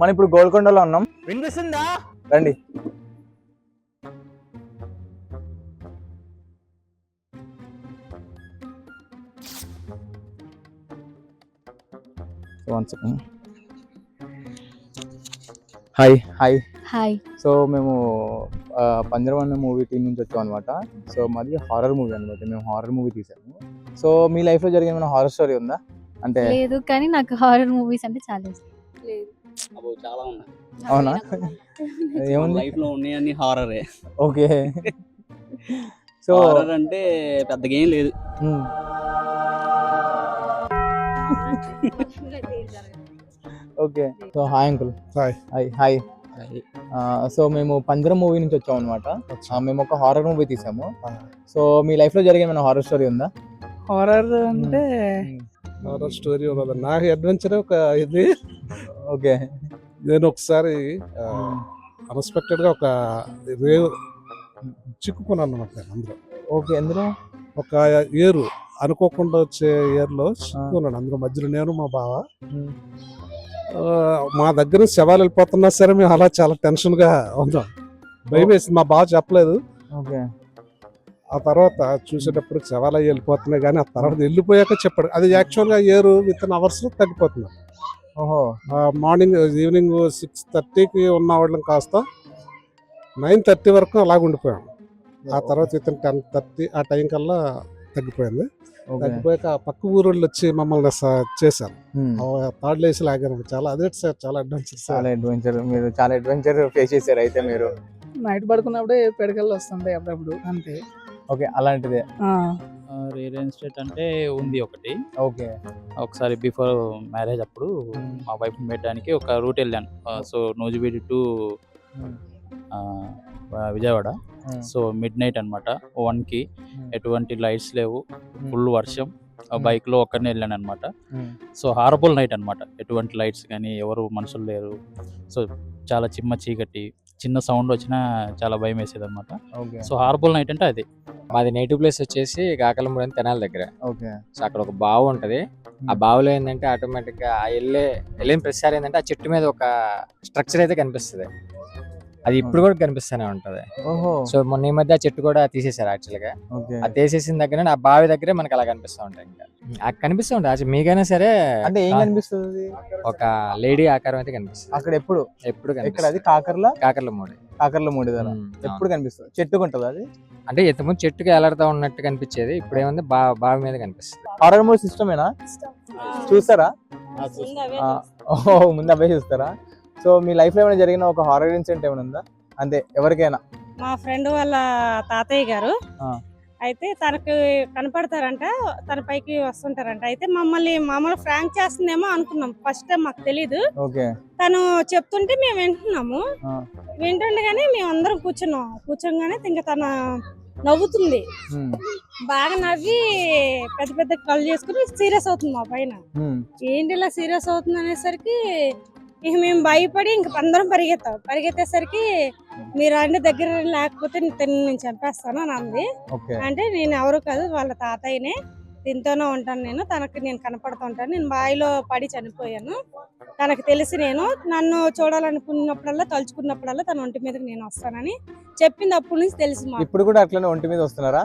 మనం ఇప్పుడు గోల్కొండలో ఉన్నాం. వినిపిస్తుందా? రండి. Hi hi hi. సో మేము పంజరం అన్న మూవీ టీం నుంచి వచ్చాం అనమాట. సో మాది హారర్ మూవీ అనమాట. మేము హారర్ మూవీ తీసాము. సో మీ లైఫ్ లో జరిగిన ఏమైనా హారర్ స్టోరీ ఉందా? అంటే లేదు, కానీ నాకు హారర్ మూవీస్ అంటే చాలా ఇష్టం. లేదు, అబ్బో చాలా ఉన్నాయి. అవునా? ఏముంది? లైఫ్ లో ఉన్నాయన్ని హారరే. ఓకే. సో హారర్ అంటే పెద్దగా ఏం లేదు. Okay. So hi uncle. Hi. Hi hi. So మేము పంజరం మూవీ నుంచి వచ్చాం అనమాట. మేము ఒక హారర్ మూవీ తీసాము. సో మీ లైఫ్ లో జరిగిన ఏమైనా హారర్ స్టోరీ ఉందా? హారర్ అంటే హారర్ స్టోరీ ఉన్నది. నాకు అడ్వెంచర్ ఒక ఇది. ఓకే. నేను ఒకసారి అన్ఎక్స్పెక్టెడ్ గా ఒక రేవ్ చిక్కుకున్నాను అనమాట అందులో. ఓకే. ఎందులో? ఒక ఏరు అనుకోకుండా వచ్చే ఏర్లో చిక్కుకున్నాను. అందులో మధ్యలో నేను మా బావ. మా దగ్గర శవాలు వెళ్ళిపోతున్నా సరే మేము అలా చాలా టెన్షన్ గా ఉన్నాం. భయం వేసింది. మా బావ చెప్పలేదు. ఓకే. ఆ తర్వాత చూసేటప్పుడు శవాలు అవి వెళ్ళిపోతున్నాయి, కానీ ఆ తర్వాత వెళ్ళిపోయాక చెప్పాడు. అది యాక్చువల్గా ఏరు విత్ అవర్స్ లో తగ్గిపోతుంది. ఓహో. మార్నింగ్ ఈవినింగ్ 6:30కి ఉన్న వాళ్ళం కాస్త 9:30 వరకు అలాగ ఉండిపోయాం. ఆ తర్వాత విత్ 10:30 ఆ టైం కల్లా తగ్గిపోయింది. తగ్గిపోయాక పక్క ఊరోళ్ళు వచ్చి మమ్మల్ని చేశారు. థర్డ్ లేసి లాగారు. చాలా అదే సార్, చాలా అడ్వెంచర్. చాలా అడ్వెంచర్. మీరు చాలా అడ్వెంచర్ ఫేస్ చేశారు అయితే మీరు. నైట్ పడుకున్నప్పుడే పెడకల్లో వస్తుంటాయి అప్పుడప్పుడు అంతే. ఓకే. అలాంటిదే. రియల్ ఎస్టేట్ అంటే ఉంది ఒకటి. ఓకే. ఒకసారి బిఫోర్ మ్యారేజ్ అప్పుడు మా వైఫ్ పెట్టడానికి ఒక రూట్ వెళ్ళాను. So Nuzvid to Vijayawada. So mid night అనమాట. 1కి ఎటువంటి లైట్స్ లేవు, ఫుల్ వర్షం. బైక్ లో ఒక్కడనే వెళ్ళాను అనమాట. సో హారబుల్ నైట్ అనమాట. ఎటువంటి లైట్స్ కానీ ఎవరు మనుషులు లేరు. సో చాలా చిమ్మ చీకటి, చిన్న సౌండ్ వచ్చినా చాలా భయం వేసేది అనమాట. సో హారబుల్ నైట్ అంటే అది. మాది నేటివ్ ప్లేస్ వచ్చేసి కాకలమూడి అని తెనాలి దగ్గర. ఓకే. సో అక్కడ ఒక బావి ఉంటది. ఆ బావిలో ఏంటంటే ఆటోమేటిక్ గా వెళ్ళిన ప్రతిసారి ఏంటంటే ఆ చెట్టు మీద ఒక స్ట్రక్చర్ అయితే కనిపిస్తుంది. అది ఇప్పుడు కూడా కనిపిస్తూనే ఉంటది. సో మొన్న ఈ మధ్య ఆ చెట్టు కూడా తీసేశారు యాక్చువల్ గా. అది తీసేసిన దగ్గర ఆ బావి దగ్గరే మనకి అలా కనిపిస్తూ ఉంటాయి. ఇంకా కనిపిస్తూ ఉంటాయి మీకైనా సరే. అంటే ఏం కనిపిస్తుంది? ఒక లేడీ ఆకారం అయితే కనిపిస్తుంది అక్కడ. ఎప్పుడు కనిపిస్తుంది. అది కాకర్లమూడి ఎప్పుడు కనిపిస్తుంది? చెట్టుకుంటది అది. అంటే ఇంతకుముందు చెట్టుకి ఎలాడుతూ ఉన్నట్టు కనిపించేది. ఇప్పుడు ఏముంది బావి మీద కనిపిస్తుంది. హారర్ మూవీస్ ఇష్టమేనా? చూస్తారా? ముందు అవే చూస్తారా? సో మీ లైఫ్ లో ఏమైనా జరిగిన ఒక హారర్ ఇన్సిడెంట్ ఏమైనా ఉందా? అంతే ఎవరికైనా? మా ఫ్రెండ్ వాళ్ళ తాతయ్య గారు అయితే తనకి కనపడతారంట, తన పైకి వస్తుంటారంట. అయితే మామూలు ఫ్రాంక్ చేస్తుందేమో అనుకున్నాం ఫస్ట్ టైం, మాకు తెలీదు. తను చెప్తుంటే మేము వింటున్నాము. వింటుండగానే మేము అందరం కూర్చోగానే ఇంకా తన నవ్వుతుంది. బాగా నవ్వి పెద్ద పెద్ద కళ్ళు చేసుకుని సీరియస్ అవుతుంది మా పైన. ఏంటి ఇలా సీరియస్ అవుతుంది అనేసరికి ఇక మేము భయపడి ఇంక అందరం పరిగెత్తేసరికి మీరు అన్ని దగ్గర లేకపోతే నేను చంపేస్తాను అని అంది. అంటే నేను ఎవరు కాదు, వాళ్ళ తాతయ్యనే, దీంతోనే ఉంటాను నేను, తనకి నేను కనపడుతుంటాను, నేను బావిలో పడి చనిపోయాను, తనకు తెలిసి నేను నన్ను చూడాలనుకున్నప్పుడల్లా తలుచుకున్నప్పుడల్లా తన ఒంటి మీదకి నేను వస్తానని చెప్పింది. అప్పటి నుంచి తెలిసి ఇప్పుడు కూడా అట్లనే ఒంటి మీద వస్తున్నారా?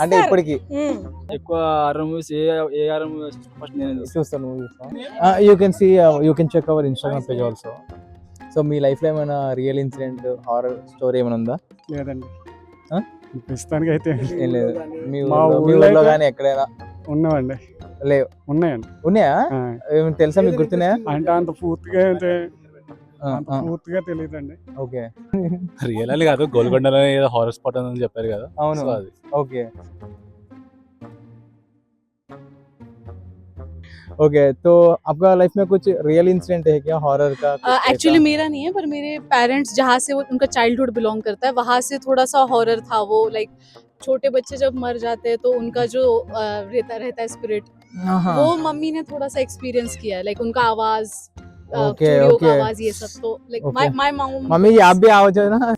అంటే ఇప్పటికి ఎక్కువ మూవీస్ ఫస్ట్ నేను చూస్తాను. You can check our Instagram page also. So మీ లైఫ్ లో ఏమైనా రియల్ ఇన్సిడెంట్ హారర్ స్టోరీ ఏమైనా ఉందా? లేదండి, ప్రస్తుతానికి అయితే ఏం లేదు. మీ ఊళ్ళో కానీ ఎక్కడైనా ఉన్నామండి? లేవు. ఉన్నాయండి. ఉన్నాయా? ఏమైనా తెలుసా మీకు? గుర్తున్నాయా? అంటే అంత పూర్తిగా తెలియదండి. ఓకే. రియల్ అని కాదు, గోల్కొండలో ఏదో హారర్ స్పాట్ అని చెప్పారు కదా. అవును, అది. ఓకే ओके, तो आपका लाइफ में कुछ रियल इंसिडेंट है क्या हॉरर का? एक्चुअली मेरा नहीं है, पर मेरे पेरेंट्स जहाँ से वो उनका चाइल्डहुड बिलोंग करता है वहाँ से थोड़ा सा हॉरर था वो। लाइक छोटे बच्चे जब मर जाते हैं तो उनका जो रहता है स्पिरिट, वो मम्मी ने थोड़ा सा एक्सपीरियंस किया है। लाइक उनका आवाज, चूड़ियों का आवाज, ये सब। तो लाइक माय मॉम। मम्मी आप भी आओ जो ना।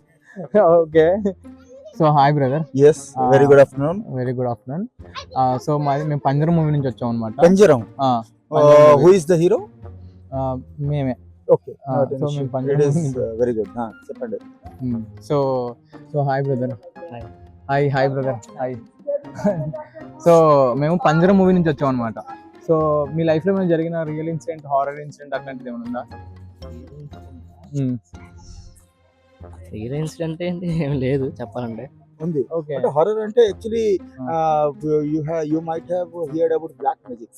Okay. So hi brother. yes, very good afternoon. Very good afternoon. So మేము పంజరం మూవీ నుంచి వచ్చాం అన్నమాట. పంజరం. who is the hero? మేమే. ఓకే సో మేము పంజరం వెరీ గుడ్ చెప్పండి. So hi brother. Hi brother. Hi. So మేము పంజరం మూవీ నుంచి వచ్చాం అనమాట. సో మీ లైఫ్ లో ఏమైనా జరిగిన రియల్ ఇన్సిడెంట్, హారర్ ఇన్సిడెంట్ అట్లాంటిది ఏమైనా ఉందా? రియల్ ఇన్సిడెంట్ ఏంటి ఏం లేదు చెప్పాలంటే. ఉంది. ఓకే. అంటే హారర్ అంటే actually you might have heard about black magic.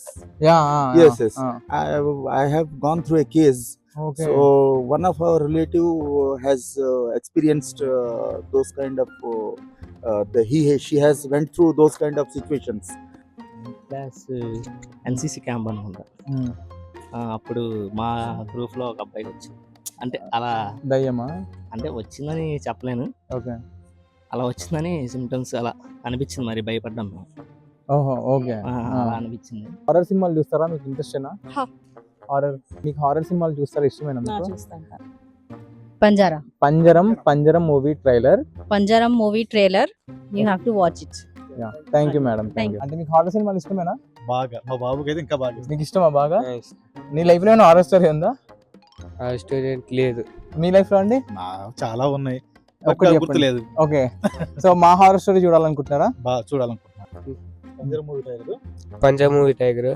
Yes. I have gone through a case. Okay. So one of our relative has experienced those kind of she has went through those kind of situations. Plus NCC camp అనుకుంటా. అప్పుడు మా group లో ఒక అబ్బాయికి వచ్చింది. అంటే అలా దయ్యమా? అంటే వచ్చిందని చెప్పలేను. ఓకే. అలా వచ్చిందని సిమ్టమ్స్ అలా అనిపించింది, మరి భయపడ్డాం మేము. ఓహో ఓకే. అలా అనిపించింది. హారర్ సినిమాలు చూస్తారా? మీకు ఇంట్రెస్టేనా హారర్? మీకు హారర్ సినిమాలు చూస్తారా? ఇష్టమేనా మీకు? Panjaram movie trailer. Panjaram movie trailer, you have to watch it. Thank you madam. అంటే మీకు హారర్ సినిమాలు ఇష్టమేనా? బాగా, మా బాబుకి అయితే ఇంకా బాగా. నీకు ఇష్టమా బాగా? నీ లైఫ్ లో ఏమైనా హారర్ స్టోరీ ఉందా? స్టోరీ లేదు. మీ లైఫ్ లో అండి? చాలా ఉన్నాయి, ఒక్కటి గుర్తులేదు. ఓకే. సో మా హారర్ స్టోరీ చూడాలనుకుంటున్నారా? బాగా చూడాలనుకుంటున్నాను. పంజరం మూవీ టైగర్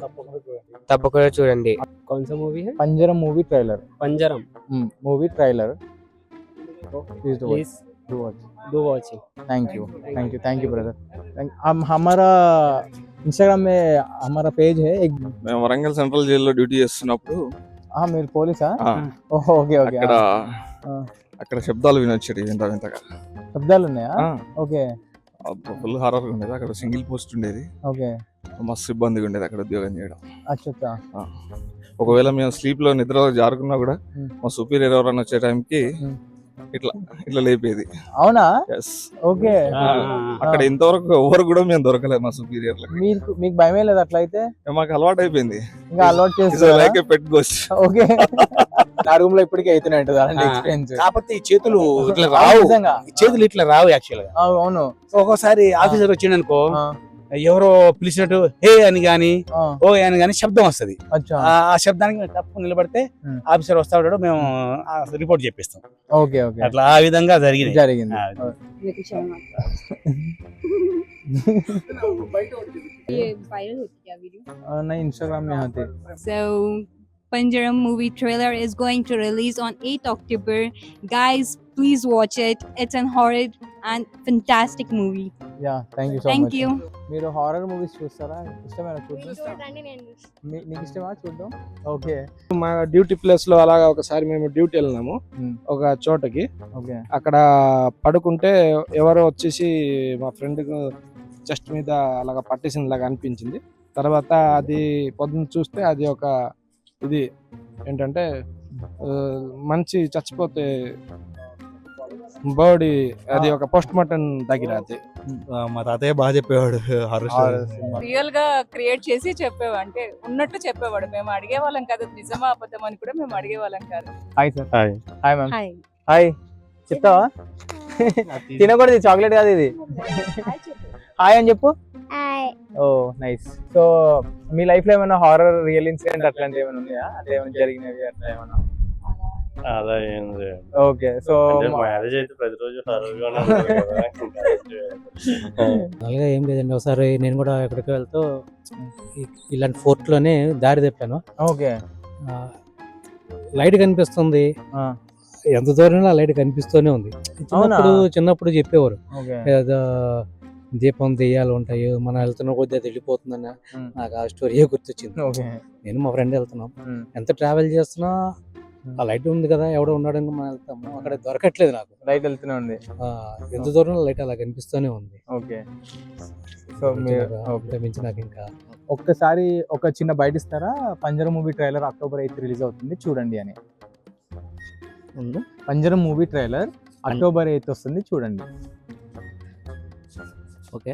తప్పకుండా చూడండి. Panjaram movie trailer. Panjaram movie trailer. Please do watching. Thank you brother. हमारा इंस्टाग्राम में हमारा पेज है एक. మేము వరంగల్ సెంట్రల్ జైల్లో డ్యూటీ చేస్తున్నప్పుడు మీరు పోలీసా? Okay okay. అక్కడ శబ్దాలు వినొచ్చారు వింతగా. శబ్దాలు ఉన్నాయా? ఓకే. ఫుల్ హారర్ ఉండేది. అక్కడ సింగిల్ పోస్ట్ ఉండేది. ఓకే. మస్తు ఇబ్బందిగా ఉండేది అక్కడ ఉద్యోగం చేయడం. అచ్చా. ఒకవేళ మేము స్లీప్ లో నిద్ర జారుకున్నా కూడా మా సుపీరియర్ ఎవరైనా వచ్చే టైంకి ఇట్లా లేపేది. అవునా? ఎస్. ఓకే. అక్కడ ఇంతవరకు ఎవరు కూడా మేము దొరకలేదు మా సుపీరియర్. మీకు భయమే లేదు అట్లయితే? మాకు అలవాటు అయిపోయింది. ఇంకా అలవాటు చేసి పెట్ గోస్ట్. ఓకే. నా రూమ్ లో ఇప్పటికే అవుతున్నాయి ఎక్స్పీరియన్స్. కాకపోతే చేతులు ఇట్లా రావు, చేతులు ఇట్లా రావు యాక్చువల్ గా. అవును. ఒక్కోసారి ఆఫీసర్ వచ్చిండు అనుకో, ఎవరో పిలిచినట్టు హే అని గాని ఓ అని గాని శబ్దం వస్తది. ఆ శబ్దానికి మేము తప్పు నిలబడితే ఆఫీసర్ వస్తా ఉంటాడు, మేము రిపోర్ట్ చేపిస్తాం. Okay okay. అట్లా ఆ విధంగా జరిగింది. नहीं इंस्टाग्राम में आते. So Panjaram movie trailer is going to release on 8th October. Guys, please watch it. It's an horror and fantastic movie. Yeah, thank you so much. Thank you. మీరు horror movies చూస్తారా? ఇష్టమేనా చూడడం? నీకు ఇష్టమా చూడడం? Okay. మా duty place లో అలాగా ఒకసారి మేము డ్యూటీ వెళ్ళినాము ఒక చోటకి. అక్కడ పడుకుంటే ఎవరో వచ్చేసి మా ఫ్రెండ్ చెస్ట్ మీద అలాగా పట్టేసింది లాగా అనిపించింది. తర్వాత అది పొద్దున్న చూస్తే అది ఒక ఇది ఏంటంటే మంచి చచ్చిపోతే బాడీ, అది ఒక పోస్ట్ మార్టం దగ్గర. అది మా తాతయ్య బాగా చెప్పేవాడు హారర్. రియల్ గా క్రియేట్ చేసి చెప్పేవాడు, అంటే ఉన్నట్టు చెప్పేవాడు. మేము అడిగేవాళ్ళం కాదు, నిజమా అబద్ధం అని కూడా మేము అడిగేవాళ్ళం కాదు. Hi sir. Hi ma'am. Hi చెప్తావా? తినకూడదు, చాక్లెట్ కాదు ఇది. హాయ్ అని చెప్పు. ఓ నైస్. సో మీ లైఫ్ లో ఏమైనా హారర్ రియల్ ఇన్సిడెంట్ అట్లాంటివి ఏమైనా ఉన్నాయా? అంటే ఏమైనా జరిగినవి అట్లా ఏమైనా? అలా ఏం లేదు. ఓకే. సో మ్యారేజ్ అయితే ప్రతిరోజు అలాగే ఏం లేదండి. ఒకసారి నేను కూడా ఎక్కడికి వెళ్తూ ఇలాంటి ఫోర్ట్ లోనే దారి తప్పాను. ఓకే. లైట్ కనిపిస్తుంది, ఎంత దూరంలో లైట్ కనిపిస్తూనే ఉంది. చిన్నప్పుడు చెప్పేవారు ఏదో దీపం దెయ్యాలు ఉంటాయి, మనం వెళ్తున్న కొద్ది అది వెళ్ళిపోతుందని. నాకు ఆ స్టోరీ గుర్తొచ్చింది. నేను మా ఫ్రెండ్ వెళ్తున్నాం, ఎంత ట్రావెల్ చేస్తున్నా ఆ లైట్ ఉంది కదా, ఎవడో ఉన్నాడని మనం వెళ్తాము, అక్కడ దొరకట్లేదు. నాకు లైట్ వెళ్తూనే ఉంది, ఎంత దూరంలో లైట్ అలా కనిపిస్తూనే ఉంది. ఓకే. సో మీరు మించి నాకు ఇంకా ఒక్కసారి ఒక చిన్న బయట ఇస్తారా? పంజరం movie trailer October 8th release అవుతుంది, చూడండి అని. పంజరం మూవీ ట్రైలర్ October 8th వస్తుంది, చూడండి. ఓకే,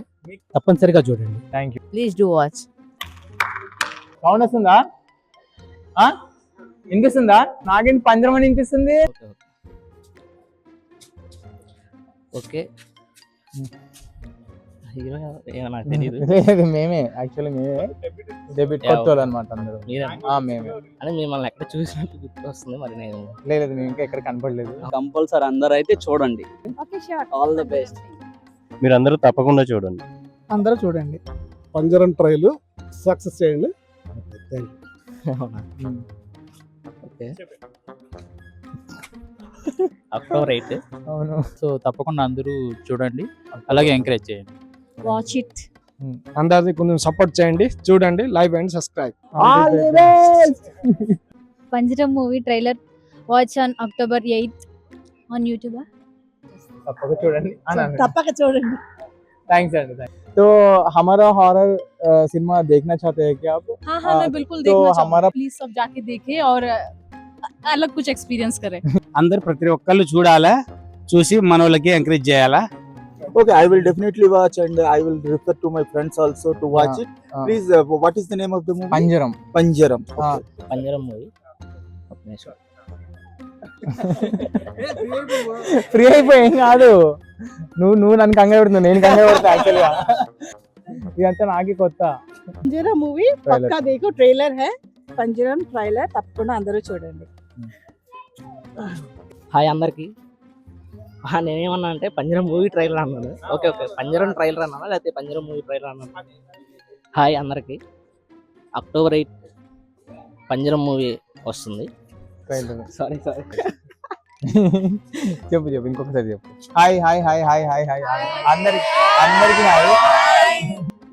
తప్పనిసరిగా చూడండి. Thank you. Please do watch. Sound వస్తుందా? వినిపిస్తుందా? నాకేంటి పంజరం అని వినిపిస్తుంది. ఓకే, హీరో ఏమో నాకు తెలియదు. లేదు మేమే యాక్చువల్లీ మేమే డెబ్యూట్ కొత్త వాళ్ళు అనమాట అందరూ. మేమే అని మిమ్మల్ని ఎక్కడ చూసినట్టు గుర్తు వస్తుంది మరి నేను. లేదు మేము ఇంకా ఎక్కడ కనపడలేదు. కంపల్సరీ అందరూ అయితే చూడండి. All the best. మీరు అందరూ తప్పకుండా చూడండి. అందరూ చూడండి. పంజరం ట్రైల్ సక్సెస్ చేయండి. Thank you. Okay October 8. అవును. సో తప్పకుండా అందరూ చూడండి, అలాగే ఎంకరేజ్ చేయండి. Watch it. అందరిది కొంచెం సపోర్ట్ చేయండి, చూడండి, like and subscribe. All the best. Panjaram movie trailer watch on October 8th on YouTube. తప్పక చూడండి. తప్పక చూడండి. थैंक्स अंडी. तो हमारा हॉरर सिनेमा देखना चाहते हैं क्या आप? हाँ हाँ मैं बिल्कुल तो देखना चाहूंगी. हमारा प्लीज सब जाके देखें और अलग कुछ एक्सपीरियंस करें. అందరు ప్రతి ఒక్కళ్ళు చూడాలా, చూసి మన వాళ్ళకి ఎంకరేజ్ చేయాలా. Okay, I will definitely watch and I will refer to my friends also to watch it. Please, what is the name of the movie? Panjaram. Panjaram. Okay. Panjaram movie. Free అయిపోయి ఏం కాదు. నువ్వు నన్ను కంగారు పెడుతున్నావు, నేను కంగారు పెడతా యాక్చువల్గా. ఇదంతా నాకే కొత్త. పంజరం మూవీ పక్కా దేఖో, ట్రైలర్ హై. పంజరం ట్రైలర్ తప్పకుండా అందరూ చూడండి. హాయ్ అందరికి. నేనేమన్నా అంటే పంజరం మూవీ ట్రైలర్ అన్నాను. ఓకే పంజరం ట్రైలర్ అన్నాను, లేకపోతే పంజరం మూవీ ట్రైలర్ అన్నాను. హాయ్ అందరికి. October 8 పంజరం మూవీ వస్తుంది. సారీ చెప్పు ఇంకొకసారి చెప్పు. Hi hi hi hi hi hi అందరికి hi.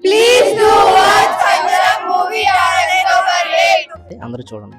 Please do watch Panjaram movie on October 8. అందరూ చూడండి.